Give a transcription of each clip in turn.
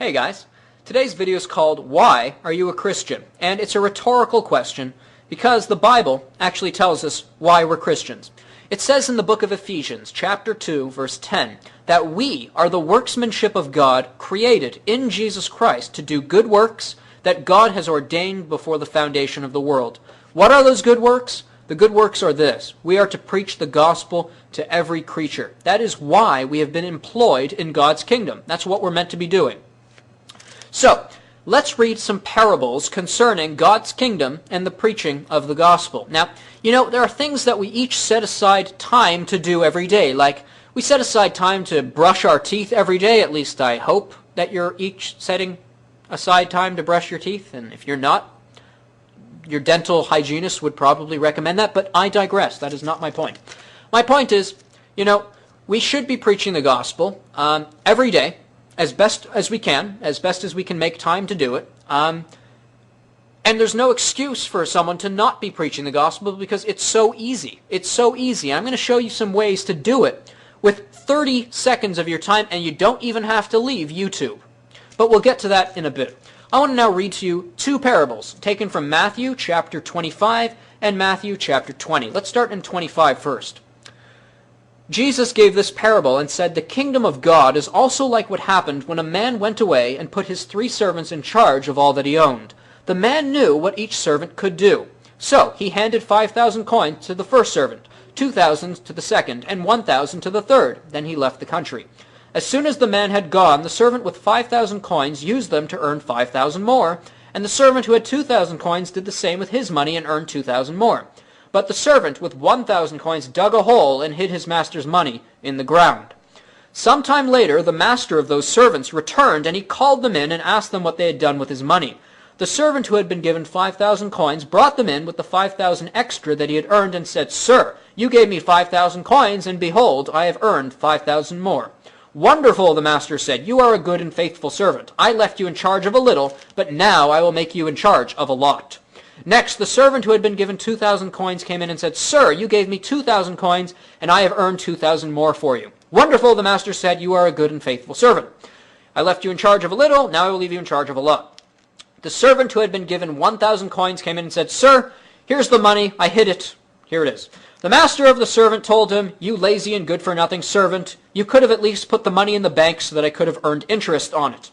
Hey guys, today's video is called Why Are You a Christian? And it's a rhetorical question because the Bible actually tells us why we're Christians. It says in the book of Ephesians, chapter 2, verse 10, that we are the workmanship of God created in Jesus Christ to do good works that God has ordained before the foundation of the world. What are those good works? The good works are this. We are to preach the gospel to every creature. That is why we have been employed in God's kingdom. That's what we're meant to be doing. So, let's read some parables concerning God's kingdom and the preaching of the gospel. Now, there are things that we each set aside time to do every day. Like, we set aside time to brush our teeth every day. At least I hope that you're each setting aside time to brush your teeth. And if you're not, your dental hygienist would probably recommend that. But I digress. That is not my point. My point is, we should be preaching the gospel every day, as best as we can make time to do it. And there's no excuse for someone to not be preaching the gospel because it's so easy. It's so easy. I'm going to show you some ways to do it with 30 seconds of your time, and you don't even have to leave YouTube. But we'll get to that in a bit. I want to now read to you two parables taken from Matthew chapter 25 and Matthew chapter 20. Let's start in 25 first. Jesus gave this parable and said, "The kingdom of God is also like what happened when a man went away and put his 3 servants in charge of all that he owned. The man knew what each servant could do. So he handed 5,000 coins to the first servant, 2,000 to the second, and 1,000 to the third. Then he left the country. As soon as the man had gone, the servant with 5,000 coins used them to earn 5,000 more, and the servant who had 2,000 coins did the same with his money and earned 2,000 more. But the servant with 1,000 coins dug a hole and hid his master's money in the ground. Some time later, the master of those servants returned, and he called them in and asked them what they had done with his money. The servant who had been given 5,000 coins brought them in with the 5,000 extra that he had earned and said, 'Sir, you gave me 5,000 coins, and behold, I have earned 5,000 more.' 'Wonderful,' the master said. 'You are a good and faithful servant. I left you in charge of a little, but now I will make you in charge of a lot.' Next, the servant who had been given 2,000 coins came in and said, 'Sir, you gave me 2,000 coins, and I have earned 2,000 more for you.' 'Wonderful,' the master said. 'You are a good and faithful servant. I left you in charge of a little, now I will leave you in charge of a lot.' The servant who had been given 1,000 coins came in and said, 'Sir, here's the money. I hid it. Here it is.' The master of the servant told him, 'You lazy and good-for-nothing servant, you could have at least put the money in the bank so that I could have earned interest on it.'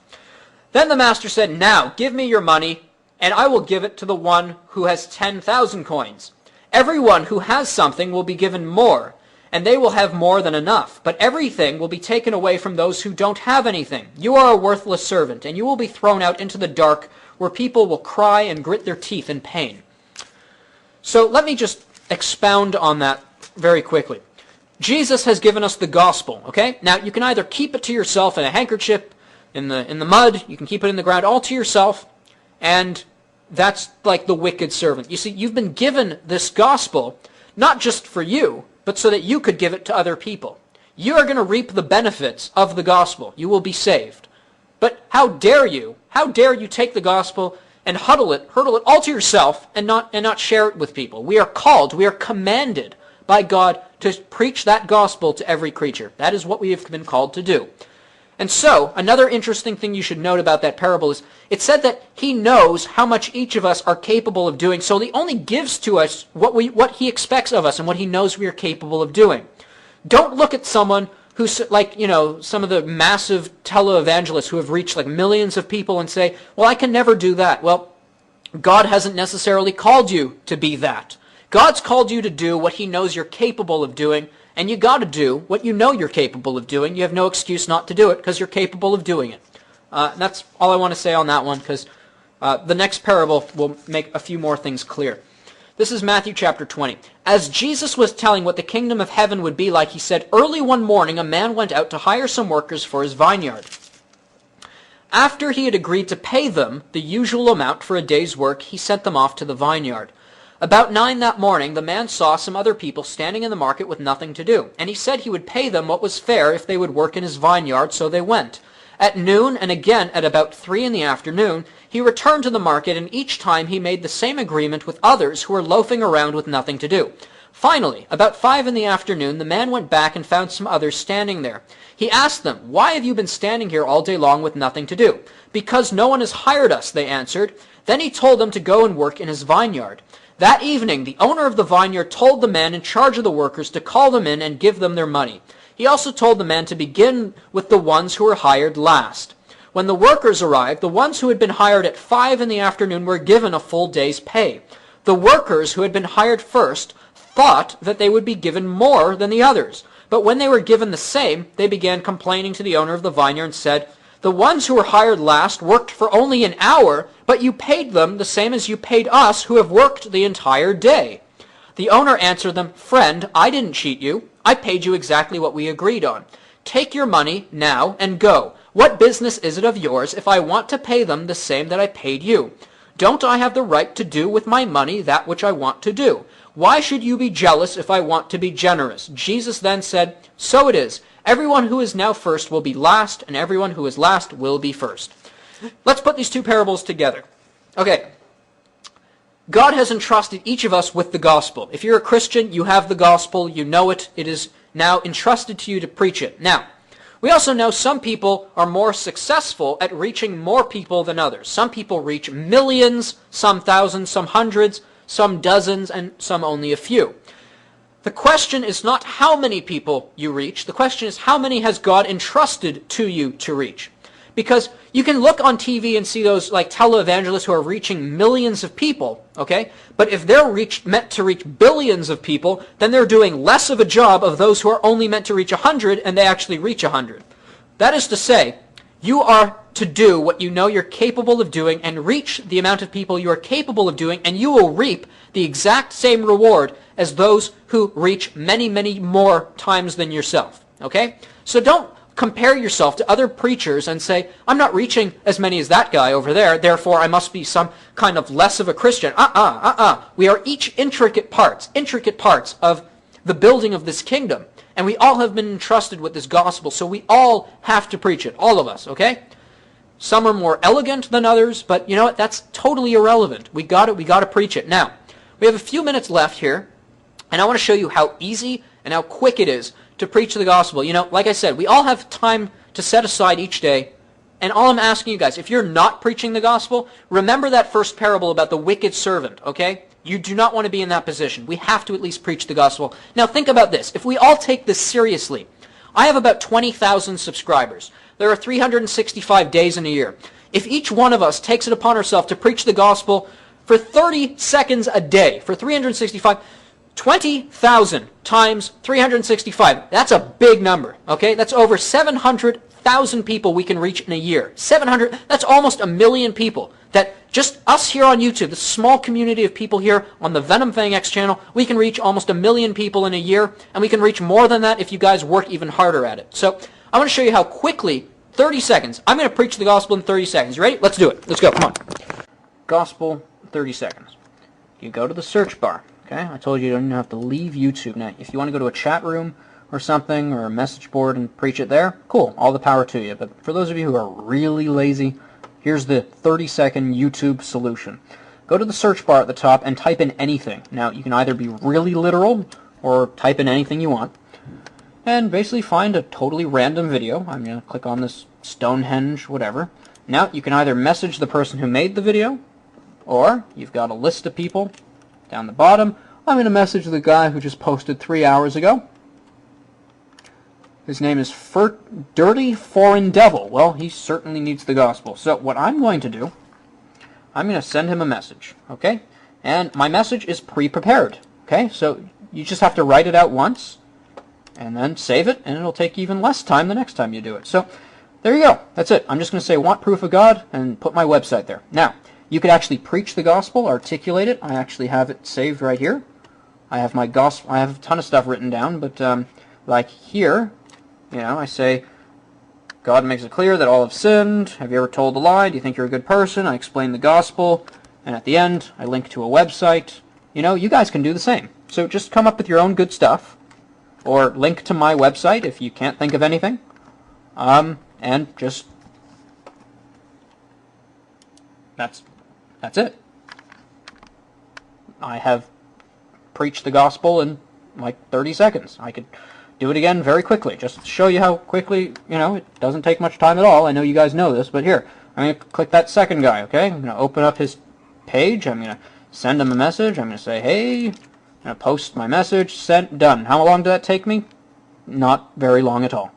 Then the master said, 'Now give me your money, and I will give it to the one who has 10,000 coins. Everyone who has something will be given more, and they will have more than enough. But everything will be taken away from those who don't have anything. You are a worthless servant, and you will be thrown out into the dark, where people will cry and grit their teeth in pain." So let me just expound on that very quickly. Jesus has given us the gospel, okay? Now, you can either keep it to yourself in a handkerchief, in the mud, you can keep it in the ground, all to yourself, and that's like the wicked servant. You see, you've been given this gospel, not just for you, but so that you could give it to other people. You are going to reap the benefits of the gospel. You will be saved. But how dare you take the gospel and hurtle it all to yourself and not share it with people? We are commanded by God to preach that gospel to every creature. That is what we have been called to do. And so, another interesting thing you should note about that parable is, it said that he knows how much each of us are capable of doing, so he only gives to us what he expects of us and what he knows we are capable of doing. Don't look at someone who's some of the massive televangelists who have reached millions of people and say, "Well, I can never do that." Well, God hasn't necessarily called you to be that. God's called you to do what he knows you're capable of doing, and you got to do what you know you're capable of doing. You have no excuse not to do it because you're capable of doing it. That's all I want to say on that one, because the next parable will make a few more things clear. This is Matthew chapter 20. As Jesus was telling what the kingdom of heaven would be like, he said, "Early one morning a man went out to hire some workers for his vineyard. After he had agreed to pay them the usual amount for a day's work, he sent them off to the vineyard. About 9 that morning, the man saw some other people standing in the market with nothing to do, and he said he would pay them what was fair if they would work in his vineyard, so they went. At noon, and again at about 3 in the afternoon, he returned to the market, and each time he made the same agreement with others who were loafing around with nothing to do. Finally, about 5 in the afternoon, the man went back and found some others standing there. He asked them, "Why have you been standing here all day long with nothing to do?" "Because no one has hired us," they answered. Then he told them to go and work in his vineyard. That evening, the owner of the vineyard told the man in charge of the workers to call them in and give them their money. He also told the man to begin with the ones who were hired last. When the workers arrived, the ones who had been hired at 5 in the afternoon were given a full day's pay. The workers who had been hired first thought that they would be given more than the others. But when they were given the same, they began complaining to the owner of the vineyard and said, "The ones who were hired last worked for only an hour, but you paid them the same as you paid us who have worked the entire day." The owner answered them, "Friend, I didn't cheat you. I paid you exactly what we agreed on. Take your money now and go. What business is it of yours if I want to pay them the same that I paid you? Don't I have the right to do with my money that which I want to do? Why should you be jealous if I want to be generous?" Jesus then said, "So it is. Everyone who is now first will be last, and everyone who is last will be first." Let's put these two parables together. Okay. God has entrusted each of us with the gospel. If you're a Christian, you have the gospel, you know it. It is now entrusted to you to preach it. Now, we also know some people are more successful at reaching more people than others. Some people reach millions, some thousands, some hundreds, some dozens, and some only a few. The question is not how many people you reach. The question is how many has God entrusted to you to reach? Because you can look on TV and see those like televangelists who are reaching millions of people, okay? But if they're meant to reach billions of people, then they're doing less of a job of those who are only meant to reach 100 and they actually reach 100. That is to say, you are to do what you know you're capable of doing and reach the amount of people you are capable of doing, and you will reap the exact same reward as those who reach many, many more times than yourself, okay? So don't compare yourself to other preachers and say, "I'm not reaching as many as that guy over there, therefore I must be some kind of less of a Christian." We are each intricate parts of the building of this kingdom. And we all have been entrusted with this gospel, so we all have to preach it, all of us, okay? Some are more elegant than others, but you know what? That's totally irrelevant. We got to preach it. Now, we have a few minutes left here, and I want to show you how easy and how quick it is to preach the gospel. You know, like I said, we all have time to set aside each day, and all I'm asking you guys, if you're not preaching the gospel, remember that first parable about the wicked servant, okay? You do not want to be in that position. We have to at least preach the gospel. Now think about this. If we all take this seriously, I have about 20,000 subscribers. There are 365 days in a year. If each one of us takes it upon ourselves to preach the gospel for 30 seconds a day, for 365, 20,000 times 365, that's a big number, okay? That's over 700,000 people we can reach in a year. 700, that's almost 1 million people. That just us here on YouTube, the small community of people here on the Venom Fang X channel, we can reach almost 1 million people in a year, and we can reach more than that if you guys work even harder at it. So I want to show you how quickly, 30 seconds, I'm going to preach the gospel in 30 seconds. You ready? Let's do it. Let's go. Come on. Gospel, 30 seconds. You go to the search bar. Okay? I told you you don't have to leave YouTube. Now, if you want to go to a chat room or something, or a message board and preach it there, cool. All the power to you. But for those of you who are really lazy, here's the 30-second YouTube solution. Go to the search bar at the top and type in anything. Now, you can either be really literal or type in anything you want. And basically find a totally random video. I'm going to click on this Stonehenge, whatever. Now, you can either message the person who made the video, or you've got a list of people down the bottom. I'm going to message the guy who just posted 3 hours ago. His name is Dirty Foreign Devil. Well, he certainly needs the gospel. So what I'm going to do, I'm going to send him a message, okay? And my message is pre-prepared, okay? So you just have to write it out once, and then save it, and it'll take even less time the next time you do it. So there you go. That's it. I'm just going to say, "Want proof of God," and put my website there. Now, you could actually preach the gospel, articulate it. I actually have it saved right here. I have my gospel. I have a ton of stuff written down, but like here, you know, I say, God makes it clear that all have sinned. Have you ever told a lie? Do you think you're a good person? I explain the gospel. And at the end, I link to a website. You know, you guys can do the same. So just come up with your own good stuff. Or link to my website if you can't think of anything. And just... That's it. I have preach the gospel in like 30 seconds. I could do it again very quickly, just to show you how quickly, it doesn't take much time at all. I know you guys know this, but here, I'm going to click that second guy, okay? I'm going to open up his page. I'm going to send him a message. I'm going to say, hey, I'm going to post my message, sent, done. How long did that take me? Not very long at all.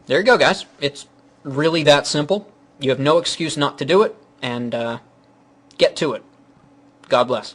There you go, guys. It's really that simple. You have no excuse not to do it, and get to it. God bless.